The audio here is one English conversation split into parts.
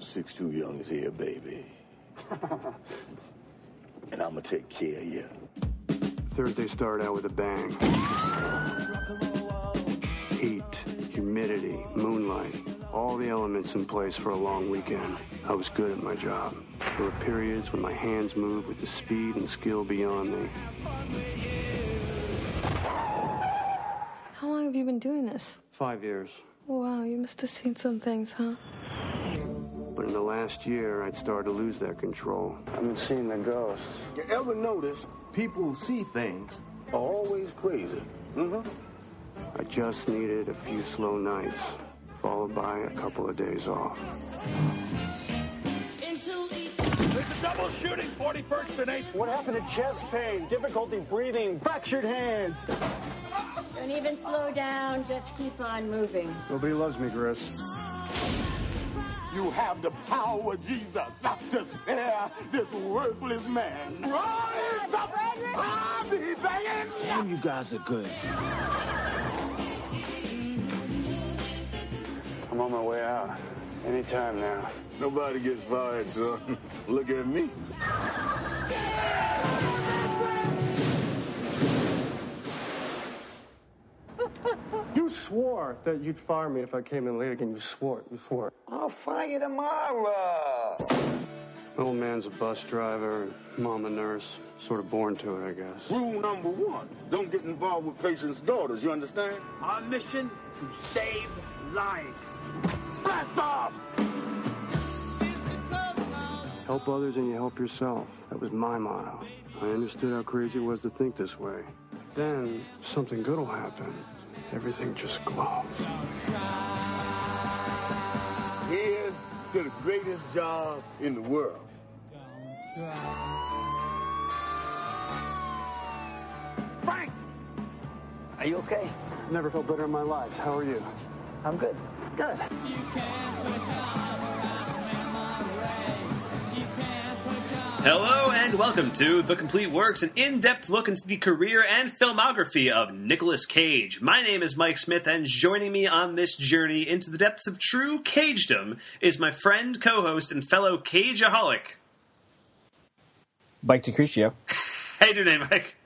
6'2" young is here, baby. And I'm gonna take care of you. Thursday started out with a bang. Heat, humidity, moonlight, all the elements in place for a long weekend. I was good at my job. There were periods when my hands moved with the speed and skill beyond me. How long have you been doing this? 5 years. Wow, you must have seen some things, huh? But in the last year, I'd started to lose that control. I've been seeing the ghosts. You ever notice people who see things are always crazy? I just needed a few slow nights, followed by a couple of days off. There's a double shooting, 41st and 8th. What happened to chest pain, difficulty breathing, fractured hands? Don't even slow down, just keep on moving. Nobody loves me, Chris. You have the power, Jesus, to spare this worthless man. Rise up! I'll be begging. Damn, you guys are good. I'm on my way out. Anytime now. Nobody gets fired, son. Look at me. You swore that you'd fire me if I came in late again. You swore. I'll fire you tomorrow. My old man's a bus driver, mom a nurse. Sort of born to it, I guess. Rule number 1, don't get involved with patients' daughters, you understand? Our mission to save lives. Blast off! Help others and you help yourself. That was my motto. I understood how crazy it was to think this way. Then something good will happen. Everything just glows. Here's to the greatest job in the world. Frank! Are you okay? Never felt better in my life. How are you? I'm good. Good. Hello and welcome to The Complete Works, an in-depth look into the career and filmography of Nicolas Cage. My name is Mike Smith, and joining me on this journey into the depths of true Cagedom is my friend, co-host, and fellow Cageaholic, Mike DeCriscio. How you doing, Mike?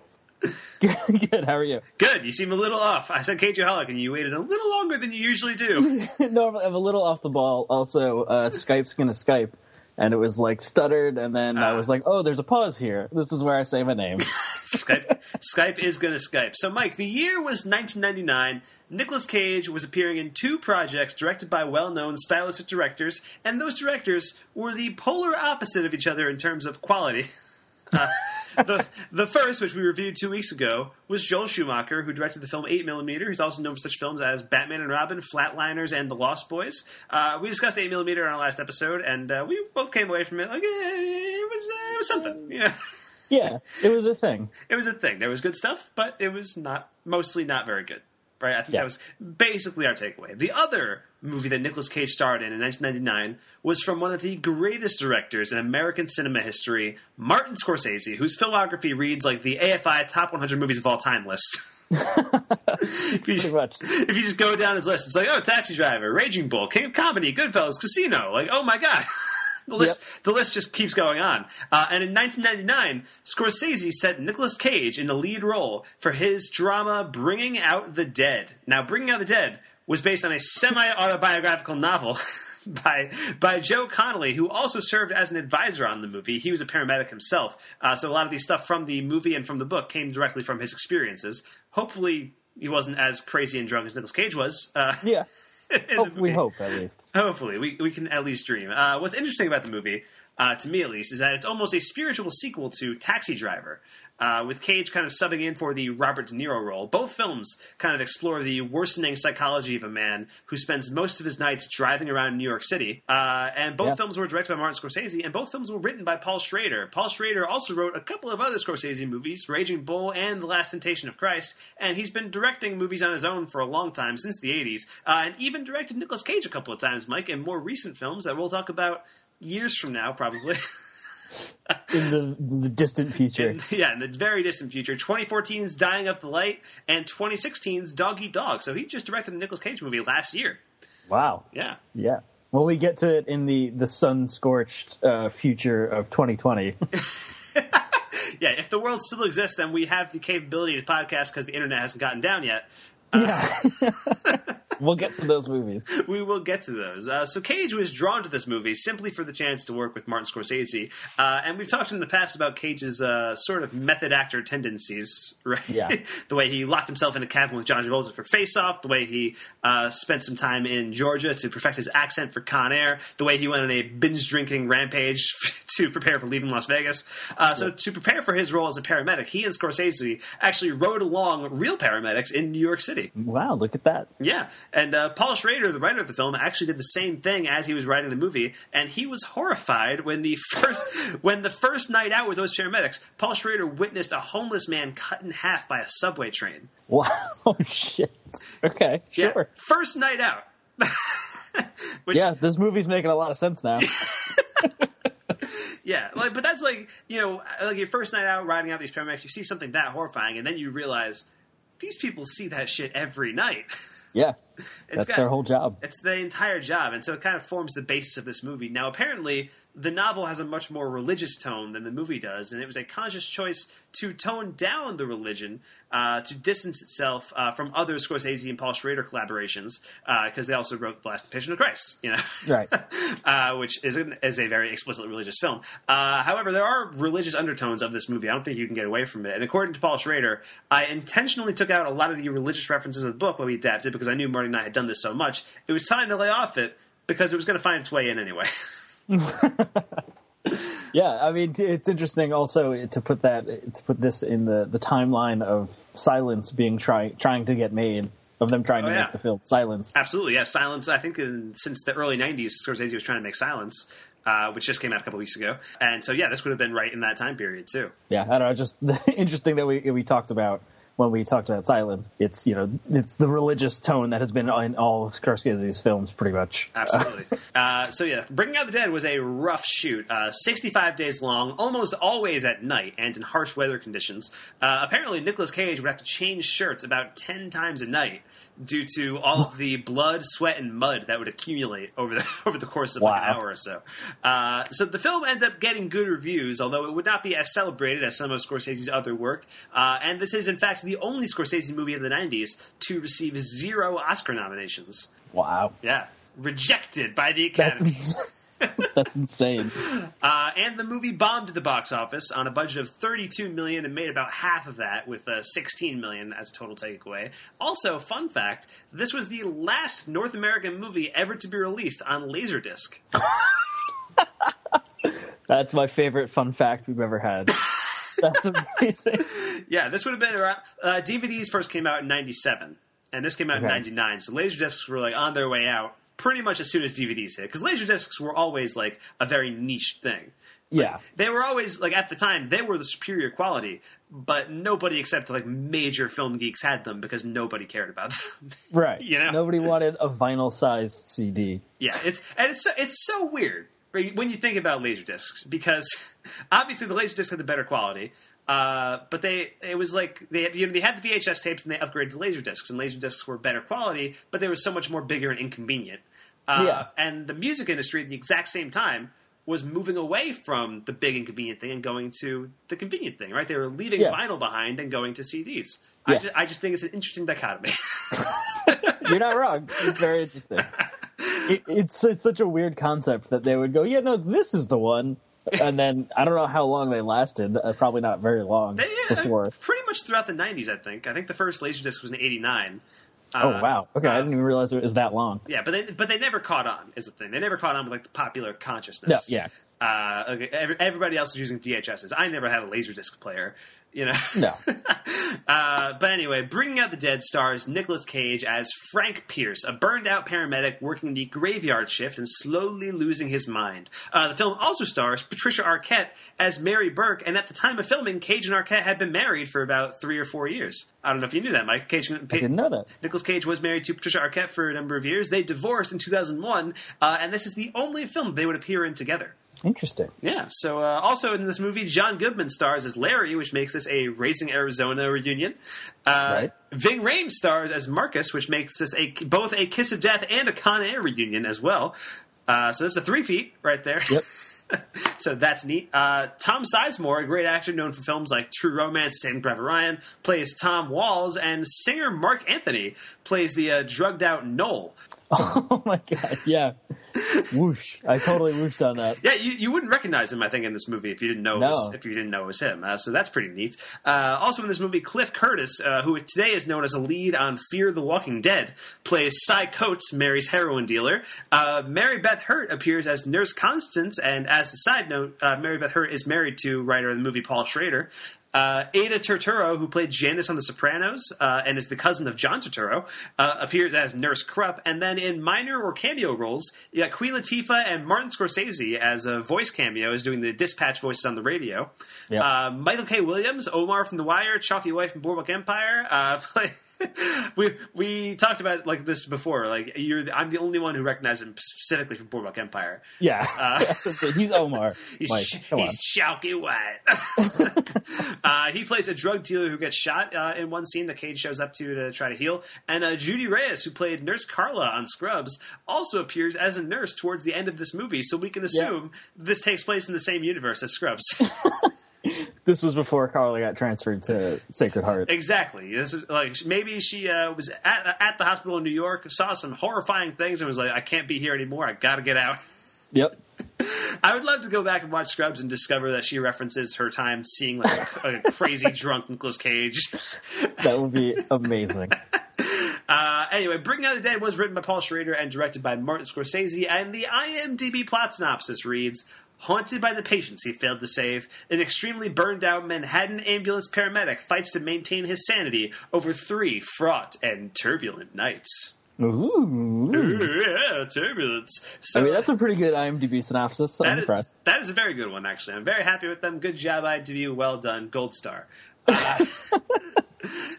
Good, how are you? Good. You seem a little off. I said Cageaholic, and you waited a little longer than you usually do. No, I'm a little off the ball. Also, Skype's gonna Skype. And it was like stuttered, and then I was like, oh, there's a pause here. This is where I say my name. Skype is going to Skype. So, Mike, the year was 1999. Nicolas Cage was appearing in 2 projects directed by well-known stylistic directors, and those directors were the polar opposite of each other in terms of quality. The first, which we reviewed 2 weeks ago, was Joel Schumacher, who directed the film 8mm. He's also known for such films as Batman and Robin, Flatliners, and The Lost Boys. We discussed 8mm on our last episode, and we both came away from it like, it was something, you know? Yeah, it was a thing. It was a thing. There was good stuff, but it was mostly not very good. Right? I think that was basically our takeaway. The other movie that Nicolas Cage starred in 1999 was from one of the greatest directors in American cinema history, Martin Scorsese, whose filmography reads like the AFI Top 100 Movies of All Time list. Pretty much. If you just go down his list, it's like, oh, Taxi Driver, Raging Bull, King of Comedy, Goodfellas, Casino. Like, oh my God. The list just keeps going on. And in 1999, Scorsese set Nicolas Cage in the lead role for his drama Bringing Out the Dead. Now, Bringing Out the Dead was based on a semi-autobiographical novel by Joe Connolly, who also served as an advisor on the movie. He was a paramedic himself. So a lot of the stuff from the movie and from the book came directly from his experiences. Hopefully, he wasn't as crazy and drunk as Nicolas Cage was. Yeah. We hope, at least. Hopefully. We can at least dream. What's interesting about the movie, to me at least, is that it's almost a spiritual sequel to Taxi Driver, with Cage kind of subbing in for the Robert De Niro role. Both films kind of explore the worsening psychology of a man who spends most of his nights driving around New York City. And both films were directed by Martin Scorsese, and both films were written by Paul Schrader. Paul Schrader also wrote a couple of other Scorsese movies, Raging Bull and The Last Temptation of Christ, and he's been directing movies on his own for a long time, since the 80s, and even directed Nicolas Cage a couple of times, Mike, in more recent films that we'll talk about years from now, probably. In the distant future. In the very distant future. 2014's Dying Up the Light and 2016's Dog Eat Dog. So he just directed a Nicolas Cage movie last year. Wow. Yeah. Yeah. Well, we get to it in the sun-scorched future of 2020. Yeah, if the world still exists, then we have the capability to podcast because the internet hasn't gotten down yet. Yeah. We'll get to those movies. We will get to those. So Cage was drawn to this movie simply for the chance to work with Martin Scorsese. And we've talked in the past about Cage's sort of method actor tendencies, right? Yeah. The way he locked himself in a cabin with John Travolta for Face Off, the way he spent some time in Georgia to perfect his accent for Con Air, the way he went on a binge-drinking rampage to prepare for leaving Las Vegas. So to prepare for his role as a paramedic, he and Scorsese actually rode along real paramedics in New York City. Wow, look at that. Yeah. And Paul Schrader, the writer of the film, actually did the same thing as he was writing the movie, and he was horrified when the first night out with those paramedics, Paul Schrader witnessed a homeless man cut in half by a subway train. Wow, shit. Okay, sure. Yeah, first night out. Yeah, this movie's making a lot of sense now. Yeah, but that's like your first night out riding out these paramedics, you see something that horrifying, and then you realize these people see that shit every night. Yeah, that's their whole job. It's the entire job, and so it kind of forms the basis of this movie. Now, apparently, the novel has a much more religious tone than the movie does, and it was a conscious choice to tone down the religion to distance itself from other Scorsese and Paul Schrader collaborations, because they also wrote The Last Temptation of Christ, right? Which is a very explicitly religious film. However, there are religious undertones of this movie. I don't think you can get away from it. And according to Paul Schrader, I intentionally took out a lot of the religious references of the book when we adapted because I knew Marty and I had done this so much. It was time to lay off it because it was going to find its way in anyway. Yeah, I mean, it's interesting also to put this in the timeline of Silence being trying to get made, of them trying to make the film Silence. Absolutely, yeah. Silence, I think since the early 90s, Scorsese was trying to make Silence, which just came out a couple weeks ago. And so, yeah, this would have been right in that time period, too. Yeah, I don't know, just interesting that we talked about, when we talked about Silence, it's the religious tone that has been in all of Scorsese's films, pretty much. Absolutely. So yeah, Bringing Out the Dead was a rough shoot, 65 days long, almost always at night and in harsh weather conditions. Apparently, Nicolas Cage would have to change shirts about 10 times a night due to all of the blood, sweat, and mud that would accumulate over the course of like an hour or so. So the film ended up getting good reviews, although it would not be as celebrated as some of Scorsese's other work. And this is, in fact, the only Scorsese movie of the 90s to receive 0 Oscar nominations. Wow. Yeah. Rejected by the Academy. That's insane. And the movie bombed at the box office on a budget of $32 million and made about half of that with $16 million as a total takeaway. Also, fun fact, this was the last North American movie ever to be released on Laserdisc. That's my favorite fun fact we've ever had. That's amazing. Yeah, this would have been around... DVDs first came out in 97, and this came out in 99, so Laserdiscs were like on their way out pretty much as soon as DVDs hit, because Laserdiscs were always like a very niche thing. Yeah. They were always, like, at the time, they were the superior quality, but nobody except, like, major film geeks had them because nobody cared about them. Right. Nobody wanted a vinyl-sized CD. Yeah, it's so weird when you think about Laserdiscs, because obviously the Laserdiscs had the better quality, but they had the VHS tapes and they upgraded to Laserdiscs, and Laserdiscs were better quality, but they were so much more bigger and inconvenient. And the music industry at the exact same time was moving away from the big inconvenient thing and going to the convenient thing, right? They were leaving vinyl behind and going to CDs. Yeah. I just think it's an interesting dichotomy. You're not wrong. It's very interesting. It's such a weird concept that they would go, this is the one. And then I don't know how long they lasted. Probably not very long before. Pretty much throughout the 90s, I think. I think the first Laserdisc was in 89. Oh, wow. Okay, I didn't even realize it was that long. Yeah, but they never caught on, is the thing. They never caught on with, like, the popular consciousness. No, yeah. Everybody else was using VHSs. I never had a Laserdisc player, No. But anyway, Bringing Out the Dead stars Nicolas Cage as Frank Pierce, a burned-out paramedic working the graveyard shift and slowly losing his mind. The film also stars Patricia Arquette as Mary Burke, and at the time of filming, Cage and Arquette had been married for about 3 or 4 years. I don't know if you knew that, Mike. I didn't know that. Nicolas Cage was married to Patricia Arquette for a number of years. They divorced in 2001, and this is the only film they would appear in together. Interesting. Yeah. So also in this movie, John Goodman stars as Larry, which makes this a Racing Arizona reunion. Right. Ving Rhames stars as Marcus, which makes this both a Kiss of Death and a Con Air reunion as well. So that's a three-peat right there. Yep. So that's neat. Tom Sizemore, a great actor known for films like True Romance, Saving Private Ryan, plays Tom Walls, and singer Mark Anthony plays the drugged-out Noel. Oh my god, yeah. Whoosh. I totally whooshed on that. Yeah, you wouldn't recognize him, I think, in this movie if you didn't know it was him. So that's pretty neat. Also in this movie, Cliff Curtis, who today is known as a lead on Fear the Walking Dead, plays Cy Coates, Mary's heroin dealer. Mary Beth Hurt appears as Nurse Constance, and as a side note, Mary Beth Hurt is married to writer of the movie Paul Schrader. Ada Turturro, who played Janice on The Sopranos and is the cousin of John Turturro, appears as Nurse Krupp. And then in minor or cameo roles, you got Queen Latifah and Martin Scorsese as a voice cameos doing the dispatch voices on the radio. Yep. Michael K. Williams, Omar from The Wire, Chalky White from Boardwalk Empire, we talked about like this before. Like I'm the only one who recognized him specifically from Boardwalk Empire. Yeah, he's Omar. He's Chalky White. He plays a drug dealer who gets shot in one scene that Cage shows up to try to heal. And Judy Reyes, who played Nurse Carla on Scrubs, also appears as a nurse towards the end of this movie. So we can assume this takes place in the same universe as Scrubs. This was before Carla got transferred to Sacred Heart. Exactly. This is like maybe she was at the hospital in New York, saw some horrifying things, and was like, "I can't be here anymore. I got to get out." Yep. I would love to go back and watch Scrubs and discover that she references her time seeing like a crazy drunk Nicolas Cage. That would be amazing. Anyway, Bringing Out the Dead was written by Paul Schrader and directed by Martin Scorsese, and the IMDb plot synopsis reads: haunted by the patients he failed to save, an extremely burned-out Manhattan ambulance paramedic fights to maintain his sanity over 3 fraught and turbulent nights. Ooh. Yeah, turbulence. So, I mean, that's a pretty good IMDb synopsis. I'm impressed. That is a very good one, actually. I'm very happy with them. Good job, IMDb. Well done. Gold star.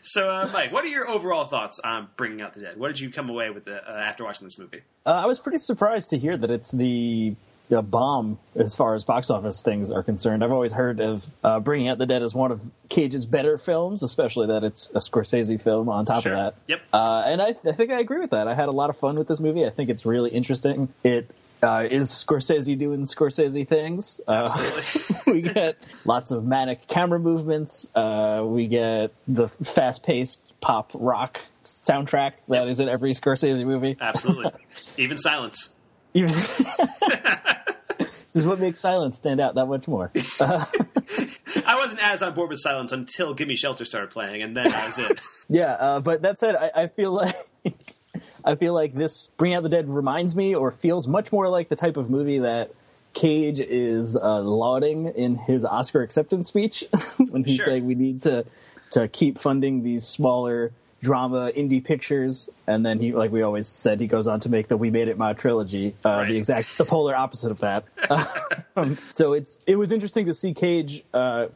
So, Mike, what are your overall thoughts on Bringing Out the Dead? What did you come away with after watching this movie? I was pretty surprised to hear that it's the bomb as far as box office things are concerned. I've always heard of Bringing Out the Dead as one of Cage's better films, especially that it's a Scorsese film on top of that. Yep. And I think I agree with that. I had a lot of fun with this movie. I think it's really interesting. It is Scorsese doing Scorsese things. We get lots of manic camera movements. We get the fast-paced pop rock soundtrack that is in every Scorsese movie. Absolutely. Even silence. This is what makes Silence stand out that much more. I wasn't as on board with Silence until Gimme Shelter started playing, and then I was in. Yeah, but that said, I feel like this Bring Out the Dead reminds me or feels much more like the type of movie that Cage is lauding in his Oscar acceptance speech when he's saying we need to keep funding these smaller drama indie pictures, and then he, like we always said, he goes on to make the We Made It Ma trilogy, the polar opposite of that. So it was interesting to see Cage to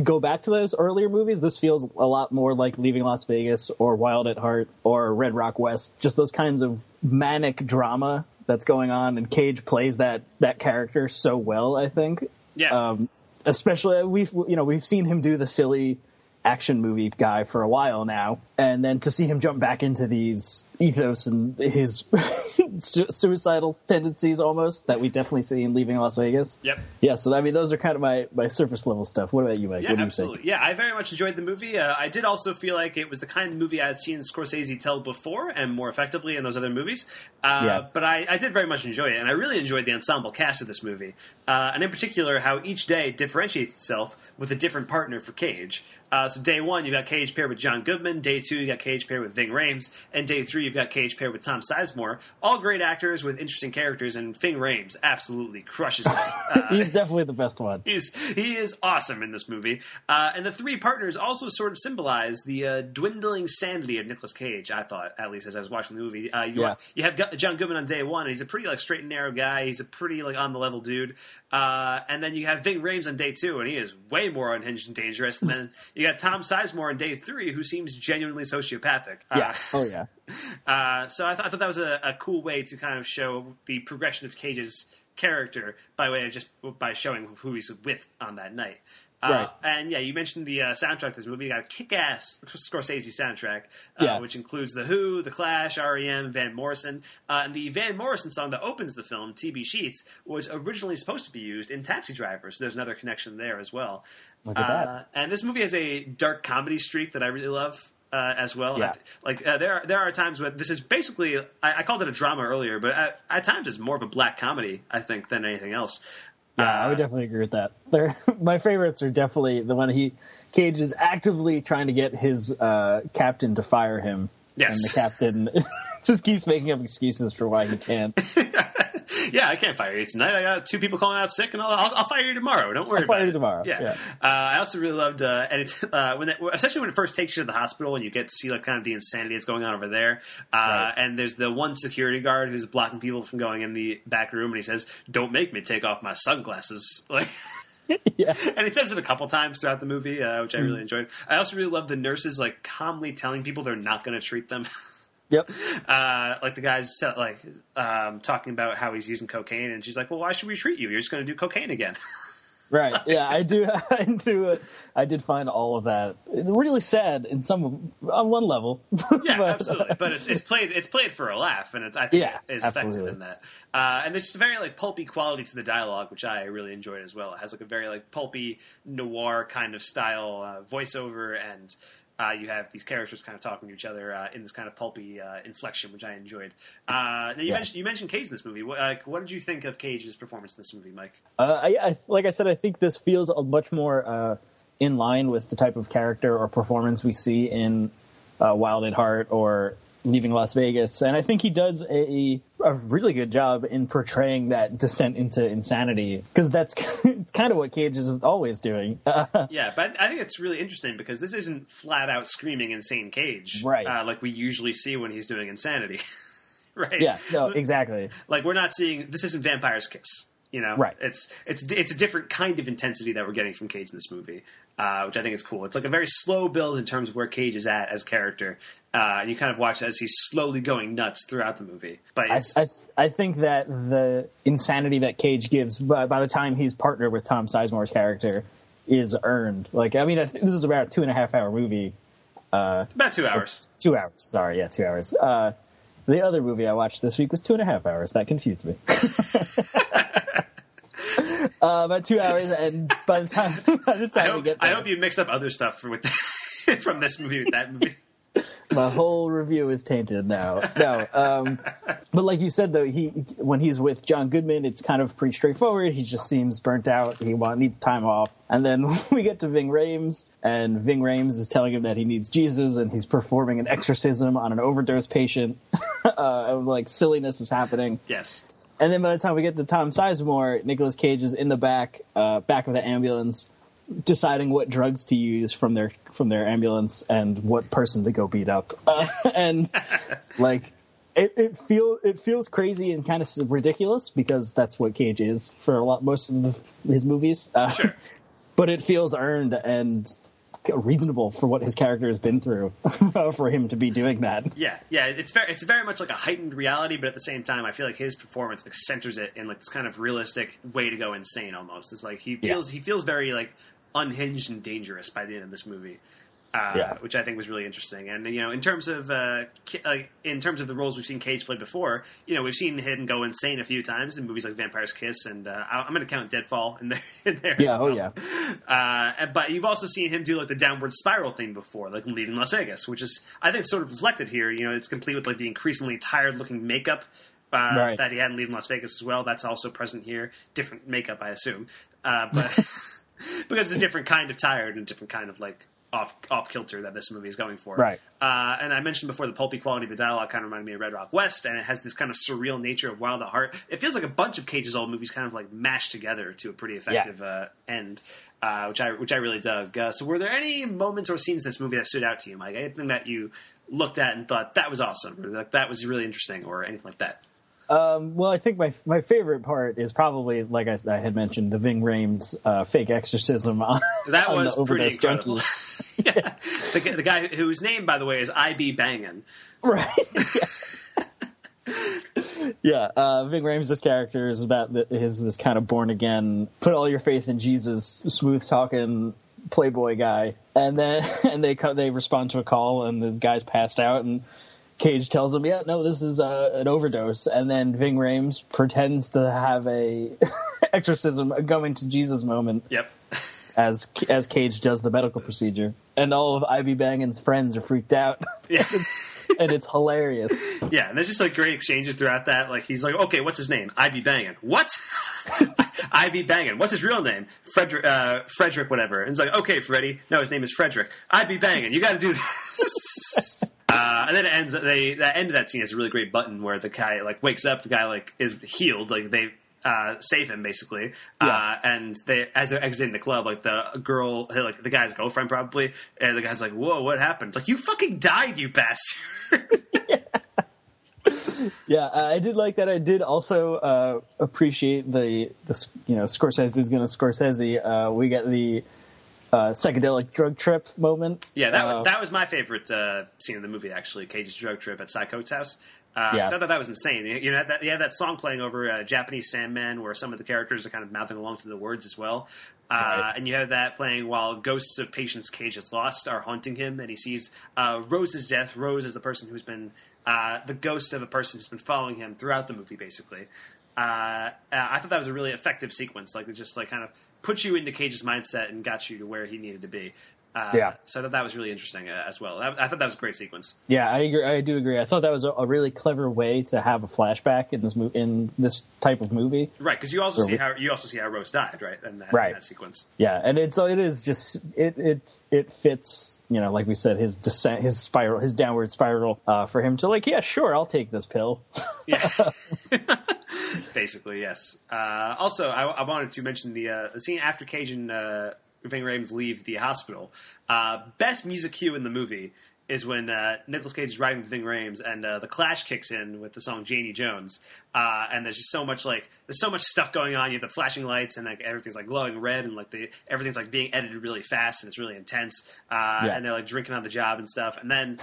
go back to those earlier movies. This feels a lot more like Leaving Las Vegas or Wild at Heart or Red Rock West, just those kinds of manic drama that's going on, and Cage plays that character so well, I think. Yeah. Especially we've seen him do the silly action movie guy for a while now, and then to see him jump back into these ethos and his suicidal tendencies almost that we definitely see in Leaving Las Vegas. Yep. Yeah, so I mean those are kind of my surface level stuff. What about you, Mike? Yeah, what do absolutely. You think? Yeah, I very much enjoyed the movie. I did also feel like it was the kind of movie I had seen Scorsese tell before and more effectively in those other movies. But I did very much enjoy it, and I really enjoyed the ensemble cast of this movie, and in particular how each day differentiates itself with a different partner for Cage. So day 1, you've got Cage paired with John Goodman. Day 2, you got Cage paired with Ving Rhames. And day 3, you've got Cage paired with Tom Sizemore. All great actors with interesting characters, and Ving Rhames absolutely crushes it. He's definitely the best one. He is awesome in this movie. And the 3 partners also sort of symbolize the dwindling sanity of Nicolas Cage, I thought, at least as I was watching the movie. You have John Goodman on day 1, and he's a pretty straight and narrow guy. He's a pretty on-the-level dude. And then you have Ving Rhames on day 2, and he is way more unhinged and dangerous. And then you got Tom Sizemore on day 3, who seems genuinely sociopathic. So I thought that was a cool way to kind of show the progression of Cage's character by way of by showing who he's with on that night. Right. And yeah, you mentioned the soundtrack of this movie. You got a kick-ass Scorsese soundtrack, which includes The Who, The Clash, R.E.M., Van Morrison. And the Van Morrison song that opens the film, TB Sheets, was originally supposed to be used in Taxi Driver, so there's another connection there as well. Look at that. And this movie has a dark comedy streak that I really love. As well, yeah. There are times when this is basically I called it a drama earlier, but at times it's more of a black comedy, I think, than anything else. Yeah, I would definitely agree with that. My favorites are definitely the one Cage is actively trying to get his captain to fire him, yes, and the captain just keeps making up excuses for why he can't. Yeah, I can't fire you tonight. I got 2 people calling out sick, and I'll fire you tomorrow. Don't worry I'll about it. fire you tomorrow. Yeah. I also really loved, especially when it first takes you to the hospital and you get to see like kind of the insanity that's going on over there. Right. And there's the one security guard who's blocking people from going in the back room, and he says, "Don't make me take off my sunglasses." Like. Yeah. And he says it a couple times throughout the movie, which I really enjoyed. I also really love the nurses like calmly telling people they're not going to treat them. Yep. Like the guy's talking about how he's using cocaine, and she's like, "Well, why should we treat you? You're just going to do cocaine again." Right. Yeah, I did find all of that really sad on one level. Yeah, absolutely. But it's played for a laugh, and I think it is effective in that. And there's just a very like pulpy quality to the dialogue, which I really enjoyed as well. It has like a very like pulpy noir kind of style voiceover, and you have these characters kind of talking to each other in this kind of pulpy inflection, which I enjoyed. Now you mentioned Cage in this movie. What did you think of Cage's performance in this movie, Mike? Like I said, I think this feels much more in line with the type of character or performance we see in Wild at Heart or Leaving Las Vegas, and I think he does a really good job in portraying that descent into insanity, because that's it's kind of what Cage is always doing. Yeah, but I think it's really interesting because this isn't flat out screaming insane Cage, right? Like we usually see when he's doing insanity, right? Yeah, no, exactly. Like we're not seeing this isn't Vampire's Kiss. You know, right? It's a different kind of intensity that we're getting from Cage in this movie, which I think is cool. It's like a very slow build in terms of where Cage is at as a character, and you kind of watch as he's slowly going nuts throughout the movie. But I think that the insanity that Cage gives by the time he's partnered with Tom Sizemore's character is earned. Like, I mean, I think this is about a 2.5 hour movie. About 2 hours. 2 hours. Sorry, yeah, 2 hours. The other movie I watched this week was 2.5 hours. That confused me. About 2 hours, and by the time we get there, I hope you mixed up other stuff from this movie with that movie. My whole review is tainted now. No, but like you said, though, when he's with John Goodman, it's kind of pretty straightforward. He just seems burnt out. He needs time off. And then we get to Ving Rhames, and Ving Rhames is telling him that he needs Jesus, and he's performing an exorcism on an overdose patient. Like silliness is happening. Yes. And then by the time we get to Tom Sizemore, Nicolas Cage is in the back of the ambulance, deciding what drugs to use from their ambulance and what person to go beat up. And like it feels crazy and kind of ridiculous, because that's what Cage is for most of his movies. Sure. But it feels earned and reasonable for what his character has been through for him to be doing that. Yeah, it's very much like a heightened reality, but at the same time, I feel like his performance like centers it in like this kind of realistic way to go insane. Almost, it's like he feels very like unhinged and dangerous by the end of this movie. Which I think was really interesting. And in terms of the roles we've seen Cage play before, we've seen him go insane a few times in movies like Vampire's Kiss, and I'm going to count Deadfall in there. Yeah, as well. oh yeah. But you've also seen him do like the downward spiral thing before, like Leaving Las Vegas, which is I think sort of reflected here. It's complete with like the increasingly tired looking makeup that he had in Leaving Las Vegas as well. That's also present here. Different makeup, I assume, but because it's a different kind of tired and a different kind of like off kilter that this movie is going for. Right. And I mentioned before the pulpy quality of the dialogue kind of reminded me of Red Rock West, and it has this kind of surreal nature of Wild at Heart. It feels like a bunch of Cage's old movies kind of like mashed together to a pretty effective end, which I really dug. So were there any moments or scenes in this movie that stood out to you, Mike? Anything that you looked at and thought that was awesome, or like that was really interesting, or anything like that? Well, I think my favorite part is probably, like I had mentioned, the Ving Rhames fake exorcism on that on was the pretty overdose incredible. junkie. Yeah. The guy whose name, by the way, is I.B. Bangin'. Right. Yeah, Ving Rhames' character is about this kind of born again, put all your faith in Jesus, smooth talking playboy guy, and then they respond to a call, and the guy's passed out, and Cage tells him, "Yeah, no, this is an overdose," and then Ving Rhames pretends to have a exorcism, a going to Jesus moment. Yep. As Cage does the medical procedure, and all of Ivy Bangin's friends are freaked out. Yeah. And it's hilarious. Yeah, and there's just like great exchanges throughout that. Like he's like, "Okay, what's his name? Ivy Bangin." What? Ivy Bangin. What's his real name? Frederick, whatever. And it's like, "Okay, Freddy. No, his name is Frederick. Ivy Bangin. You got to do this." And then it ends. That end of that scene is a really great button where the guy like wakes up. The guy like is healed. Like they save him basically. Yeah. And they, as they're exiting the club, like the girl, like the guy's girlfriend probably, and the guy's like, "Whoa, what happened?" It's like, "You fucking died, you bastard." Yeah, I did like that. I did also appreciate the Scorsese is going to Scorsese. We get the psychedelic drug trip moment. Yeah, that was my favorite scene in the movie, actually. Cage's drug trip at Cy Coates' house. Yeah. So I thought that was insane. You have that song playing over Japanese Sandman, where some of the characters are kind of mouthing along to the words as well. Right. And you have that playing while ghosts of patients Cage has lost are haunting him, and he sees Rose's death. Rose is the person who's been the ghost of a person who's been following him throughout the movie, basically. I thought that was a really effective sequence. Like it just like kind of put you into Cage's mindset and got you to where he needed to be. So I thought that was really interesting as well. I thought that was a great sequence. Yeah, I agree. I do agree. I thought that was a really clever way to have a flashback in this type of movie. Right, because you also see how Rose died, right? In that sequence. Yeah, and it is just it fits. Like we said, his descent, his spiral, his downward spiral. For him to like, yeah, sure, I'll take this pill. Yeah. Basically, yes. Also, I wanted to mention the scene after Cage and Ving Rhames leave the hospital. Best music cue in the movie is when Nicolas Cage is riding with Ving Rhames and the Clash kicks in with the song Janie Jones. And there's just so much stuff going on. You have the flashing lights and like everything's like glowing red and like everything's like being edited really fast and it's really intense. And they're like drinking on the job and stuff. And then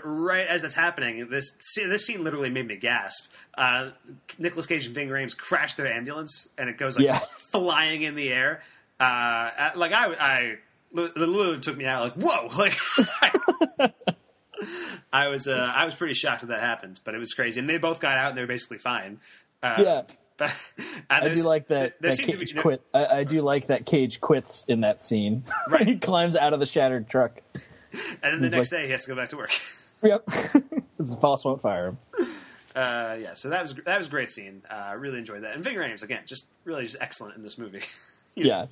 right as that's happening, this scene literally made me gasp. Nicolas Cage and Ving Rhames crash their ambulance and it goes like flying in the air. It literally took me out. Like, whoa! Like, I was pretty shocked that happened, but it was crazy. And they both got out and they were basically fine. But I do like that Cage quit. I do like that Cage quits in that scene. Right, he climbs out of the shattered truck, and then the next day he has to go back to work. Yep, his boss won't fire him. So that was a great scene. Really enjoyed that. And Ving Rhames again, just excellent in this movie. Where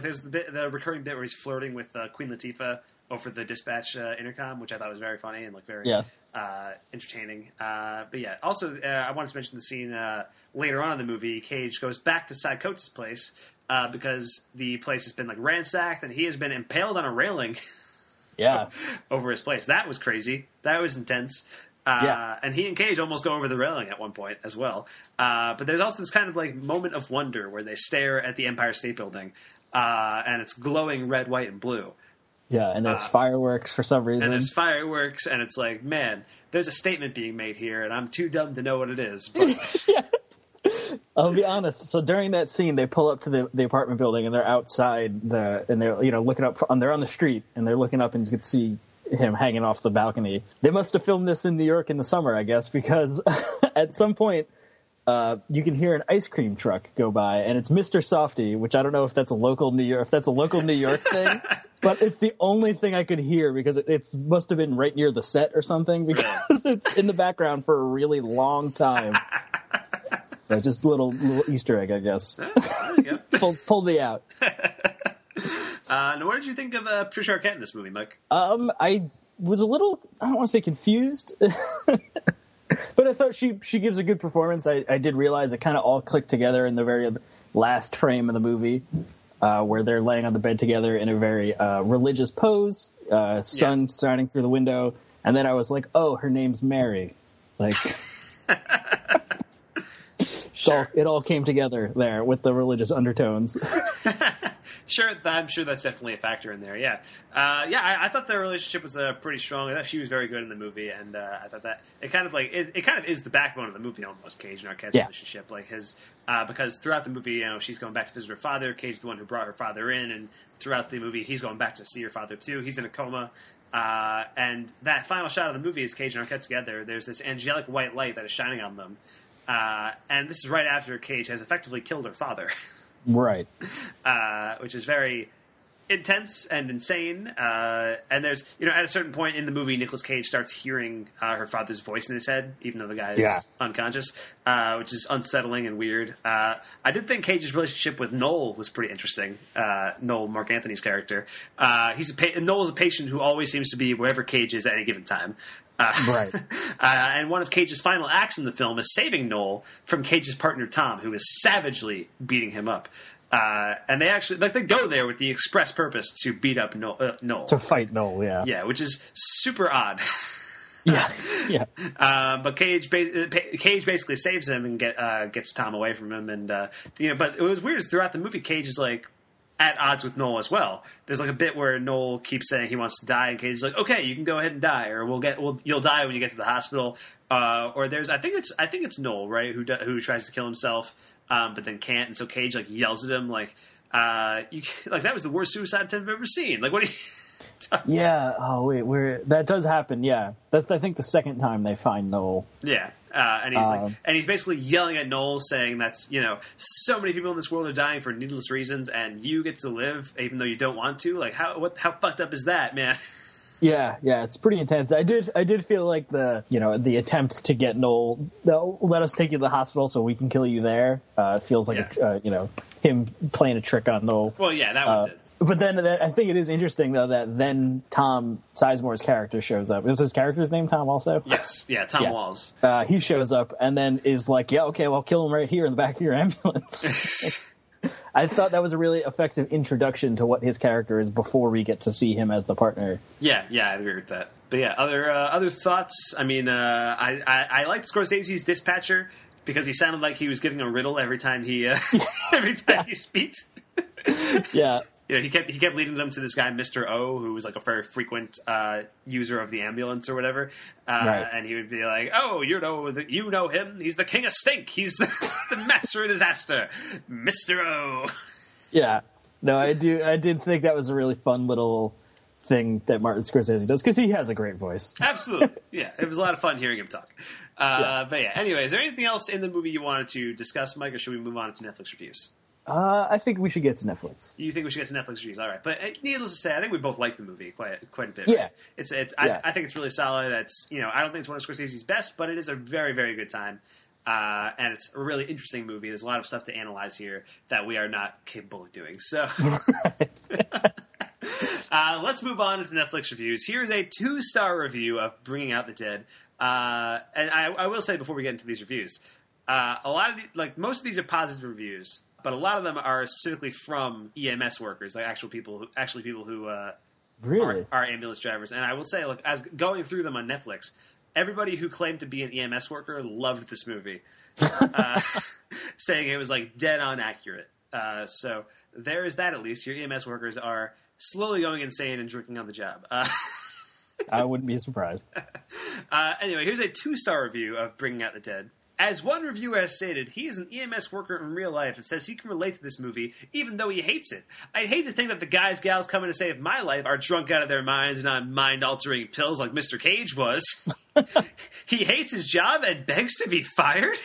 there's the recurring bit where he's flirting with Queen Latifah over the dispatch intercom, which I thought was very funny and like very entertaining. But yeah, also I wanted to mention the scene later on in the movie. Cage goes back to Cy Coates' place because the place has been like ransacked and he has been impaled on a railing. Over his place. That was crazy. That was intense. And he and Cage almost go over the railing at one point as well. But there's also this kind of like moment of wonder where they stare at the Empire State Building, and it's glowing red, white, and blue. Yeah, and there's fireworks for some reason. And there's fireworks, and it's like, man, there's a statement being made here, and I'm too dumb to know what it is. But I'll be honest. So during that scene, they pull up to the apartment building, and they're outside and they're looking up. They're on the street, and they're looking up, and you can see him hanging off the balcony. They must have filmed this in New York in the summer, I guess, because at some point you can hear an ice cream truck go by, and it's Mr. Softy, which I don't know if that's a local New York thing, but it's the only thing I could hear because it must have been right near the set or something because it's in the background for a really long time. So just a little Easter egg, I guess. There you go. Pulled me out. Now, what did you think of Patricia Arquette in this movie, Mike? I was a little, I don't want to say confused, but I thought she gives a good performance. I did realize it kind of all clicked together in the very last frame of the movie, where they're laying on the bed together in a very religious pose, sun shining through the window, and then I was like, oh, her name's Mary. Like, sure. It all came together there with the religious undertones. Sure, I'm sure that's definitely a factor in there. Yeah, I thought their relationship was pretty strong. I thought she was very good in the movie, and I thought that it kind of is the backbone of the movie almost. Cage and Arquette's relationship, like his because throughout the movie, she's going back to visit her father. Cage is the one who brought her father in, and throughout the movie, he's going back to see her father too. He's in a coma. And that final shot of the movie is Cage and Arquette together. There's this angelic white light that is shining on them. And this is right after Cage has effectively killed her father. Right. Which is very intense and insane. And there's, at a certain point in the movie, Nicolas Cage starts hearing her father's voice in his head, even though the guy is unconscious, which is unsettling and weird. I did think Cage's relationship with Noel was pretty interesting. Noel, Mark Anthony's character. Noel's a patient who always seems to be wherever Cage is at any given time. Right. And one of Cage's final acts in the film is saving Noel from Cage's partner Tom, who is savagely beating him up. And they actually they go there with the express purpose to beat up Noel. To fight Noel, yeah. Yeah, which is super odd. Yeah. But Cage basically saves him and gets Tom away from him, and But it was weird. Throughout the movie, Cage is at odds with Noel as well. There's a bit where Noel keeps saying he wants to die, and Cage is like, "Okay, you can go ahead and die, or you'll die when you get to the hospital." Or there's I think it's Noel, right, who tries to kill himself, but then can't, and so Cage yells at him that was the worst suicide attempt I've ever seen. What do you? Yeah. Oh wait, that does happen. Yeah, that's I think the second time they find Noel. Yeah. And he's basically yelling at Noel, saying that's so many people in this world are dying for needless reasons, and you get to live even though you don't want to. How fucked up is that, man? Yeah, it's pretty intense. I did feel like the attempt to get Noel, let us take you to the hospital so we can kill you there. Feels like him playing a trick on Noel. Well, yeah, that one did. But then I think it is interesting, though, that then Tom Sizemore's character shows up. Is his character's name Tom also? Yes. Yeah, Tom Walls. He shows up and then is like, yeah, okay, well, kill him right here in the back of your ambulance. I thought that was a really effective introduction to what his character is before we get to see him as the partner. Yeah, I agree with that. But yeah, other thoughts? I mean, I liked Scorsese's dispatcher because he sounded like he was giving a riddle every time he he speaks. Yeah. He kept leading them to this guy, Mr. O, who was a very frequent user of the ambulance or whatever. Right. And he would be like, "Oh, you know him. He's the king of stink. He's the master of disaster, Mr. O." Yeah. No, I did think that was a really fun little thing that Martin Scorsese does because he has a great voice. Absolutely. Yeah, it was a lot of fun hearing him talk. But yeah, anyway, is there anything else in the movie you wanted to discuss, Mike, or should we move on to Netflix reviews? I think we should get to Netflix. You think we should get to Netflix reviews? All right, but needless to say, I think we both like the movie quite a bit. Yeah, right? I think it's really solid. It's I don't think it's one of Scorsese's best, but it is a very, very good time, and it's a really interesting movie. There's a lot of stuff to analyze here that we are not capable of doing. So, let's move on to Netflix reviews. Here's a 2-star review of Bringing Out the Dead, and I will say before we get into these reviews, a lot of most of these are positive reviews. But a lot of them are specifically from EMS workers, actual people who really are ambulance drivers. And I will say, as going through them on Netflix, everybody who claimed to be an EMS worker loved this movie, saying it was dead on accurate. So there is that. At least your EMS workers are slowly going insane and drinking on the job. I wouldn't be surprised. Anyway, here's a 2-star review of Bringing Out the Dead. As one reviewer has stated, he is an EMS worker in real life and says he can relate to this movie, even though he hates it. I'd hate to think that the guys, gals coming to save my life are drunk out of their minds and on mind-altering pills like Mr. Cage was. He hates his job and begs to be fired?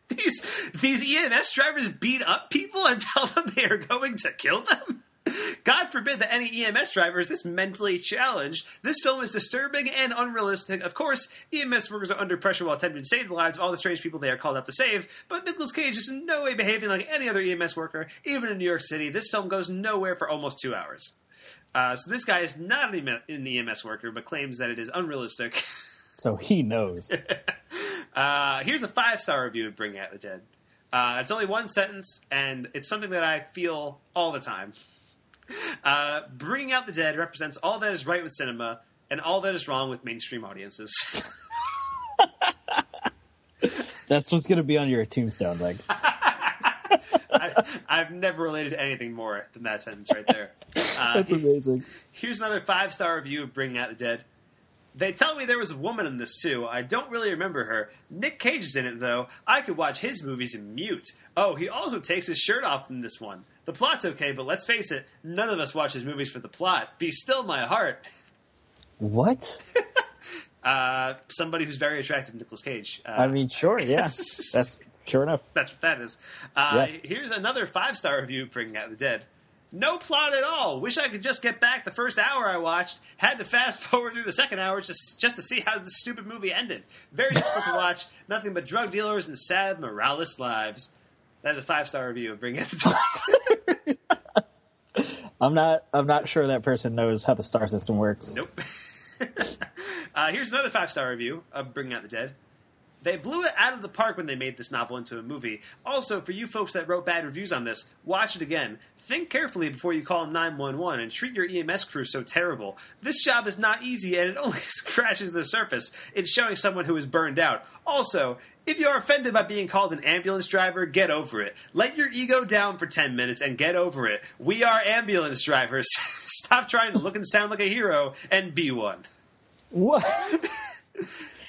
These EMS drivers beat up people and tell them they are going to kill them? God forbid that any EMS driver is this mentally challenged. This film is disturbing and unrealistic. Of course, EMS workers are under pressure while attempting to save the lives of all the strange people they are called out to save, but Nicolas Cage is in no way behaving like any other EMS worker, even in New York City. This film goes nowhere for almost 2 hours. So this guy is not an EMS worker, but claims that it is unrealistic. So he knows. Here's a 5-star review of Bringing Out the Dead. It's only one sentence, and it's something that I feel all the time. Bringing Out the Dead represents all that is right with cinema and all that is wrong with mainstream audiences. That's what's going to be on your tombstone, like. I've never related to anything more than that sentence right there. That's amazing. Here's another 5-star review of Bringing Out the Dead. They tell me there was a woman in this too. I don't really remember her. Nick Cage is in it though. I could watch his movies in mute. Oh, he also takes his shirt off in this one. The plot's okay, but let's face it, none of us watch his movies for the plot. Be still my heart. What? Somebody who's very attracted to Nicolas Cage. I mean, sure, yeah. That's sure enough. That's what that is. Here's another 5-star review of Bringing Out the Dead. No plot at all. Wish I could just get back the first hour I watched. Had to fast forward through the second hour just to see how this stupid movie ended. Very difficult to watch. Nothing but drug dealers and sad, moralist lives. That's a 5-star review of Bringing Out the Dead. I'm not sure that person knows how the star system works. Nope. Here's another 5-star review of Bringing Out the Dead. They blew it out of the park when they made this novel into a movie. Also, for you folks that wrote bad reviews on this, watch it again. Think carefully before you call 911 and treat your EMS crew so terrible. This job is not easy and it only scratches the surface. It's showing someone who is burned out. Also, if you are offended by being called an ambulance driver, get over it. Let your ego down for 10 minutes and get over it. We are ambulance drivers. Stop trying to look and sound like a hero and be one. What?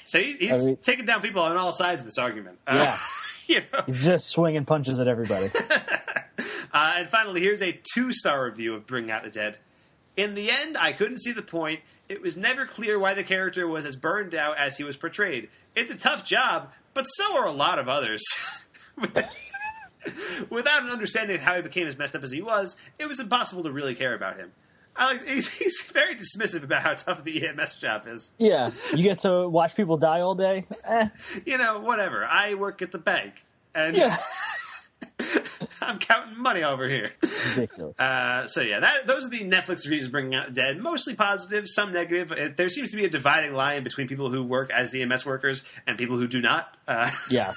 So he's taking down people on all sides of this argument. Yeah. You know. He's just swinging punches at everybody. And finally, here's a 2-star review of Bringing Out the Dead. In the end, I couldn't see the point. It was never clear why the character was as burned out as he was portrayed. It's a tough job, but so are a lot of others. Without an understanding of how he became as messed up as he was, it was impossible to really care about him. He's very dismissive about how tough the EMS job is. Yeah, you get to watch people die all day? You know, whatever. I work at the bank, and I'm counting money over here. Ridiculous. So yeah, those are the Netflix reviews of Bringing Out the Dead. Mostly positive, some negative. There seems to be a dividing line between people who work as EMS workers and people who do not. Yeah.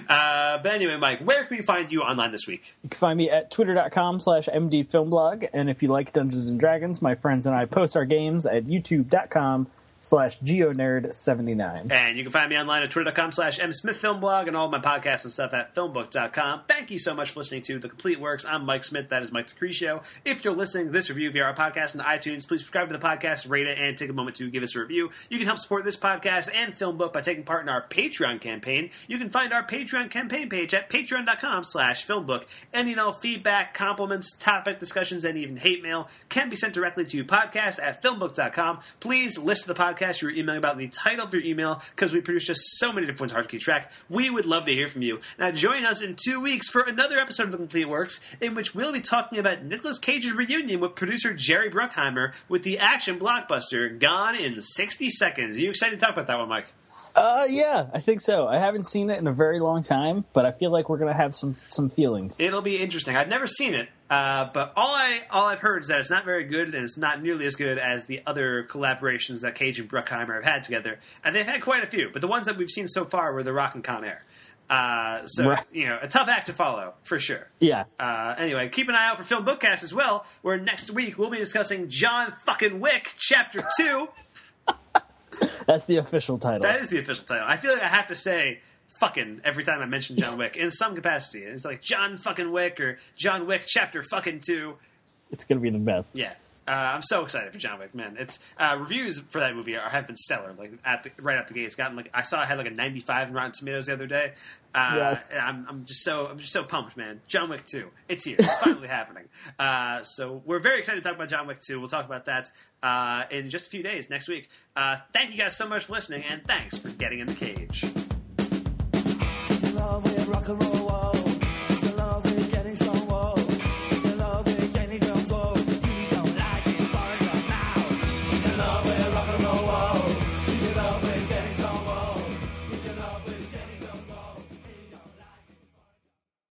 But anyway, Mike, where can we find you online this week? You can find me at twitter.com/mdfilmblog. And if you like Dungeons & Dragons, my friends and I post our games at youtube.com/geonerd79. And you can find me online at twitter.com/msmithfilmblog and all of my podcasts and stuff at filmbook.com. Thank you so much for listening to The Complete Works. I'm Mike Smith. That is Mike DeCriscio. If you're listening to this review via our podcast on iTunes, please subscribe to the podcast, rate it, and take a moment to give us a review. You can help support this podcast and FilmBook by taking part in our Patreon campaign. You can find our Patreon campaign page at patreon.com/filmbook. Any and all feedback, compliments, topic discussions, and even hate mail can be sent directly to podcast@filmbook.com. Please list the podcast you're emailing about the title of your email, because we produce just so many different ones hard to keep track. We would love to hear from you. Now join us in 2 weeks for another episode of The Complete Works, in which we'll be talking about Nicolas Cage's reunion with producer Jerry Bruckheimer with the action blockbuster Gone in 60 Seconds. Are you excited to talk about that one, Mike? Yeah, I think so. I haven't seen it in a very long time, but I feel like we're going to have some feelings. It'll be interesting. I've never seen it, but all I've heard is that it's not very good, and it's not nearly as good as the other collaborations that Cage and Bruckheimer have had together. And they've had quite a few, but the ones that we've seen so far were The Rock and Con Air. Right. You know, a tough act to follow, for sure. Yeah. Anyway, keep an eye out for Film Bookcast as well, where next week we'll be discussing John fucking Wick, Chapter 2. That's the official title. That is the official title. I feel like I have to say fucking every time I mention John Wick in some capacity. It's like John fucking Wick or John Wick Chapter fucking 2. It's going to be the best. Yeah. I'm so excited for John Wick, man. It's reviews for that movie have been stellar. Like right out the gate, it's gotten I saw it had like a 95 in Rotten Tomatoes the other day. Yes. I'm just so pumped, man. John Wick 2, it's here. It's finally happening. So we're very excited to talk about John Wick 2. We'll talk about that in just a few days next week. Thank you guys so much for listening, and thanks for getting in the cage. Love with rock and roll.